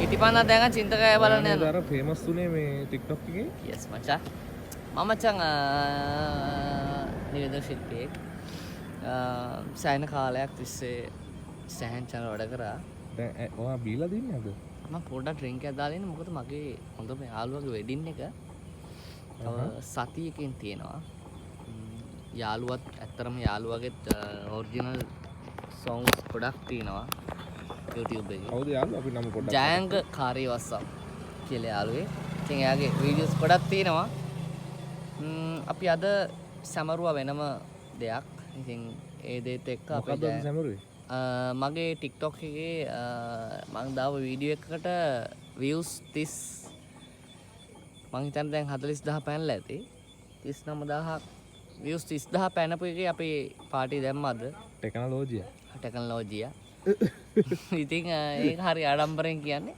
ඉටිපන්න දැන් චින්තකය බලන්න යනවා. අර ෆේමස් උනේ මේ TikTok එකේ. yes මචං. මම මචං නිවේදන ශිල්පියෙක්. සෑහෙන කාලයක් තිස්සේ සෑහෙන channel වැඩ කරා. දැන් ඔයා බීලා දින්නේ අද? මම පොඩ්ඩක් ඩ්‍රින්ක් එකක් දාලා ඉන්නේ. මොකද මගේ හොඳම යාළුවාගේ වෙඩින් එක තව සතියකින් තියෙනවා. යාළුවත් ඇත්තරම යාළුවාගේ ඔරිජිනල් songs ගොඩක් තියෙනවා YouTube එකේ. කවුද යාළුවා? අපි නම පොඩ්ඩක්. ජයංග කාර්යවස්සම් කියලා යාළුවේ. ඉතින් එයාගේ වීඩියෝස් ගොඩක් තියෙනවා. අපි අද සමරුවා වෙනම දෙයක්. ඉතින් ඒ දේත් එක්ක අපි මොකද්ද සමරුවේ? මගේ TikTok එකේ මම දාව වීඩියෝ එකකට views 30 මං හිතන්නේ දැන් 40000 පැනලා ඇති. 39000ක් views 30000 පැනපු එකේ අපි පාටි දැම්මද? ටෙක්නොලොජිය. ඉතින් ඒක හරි ආඩම්බරෙන් කියන්නේ.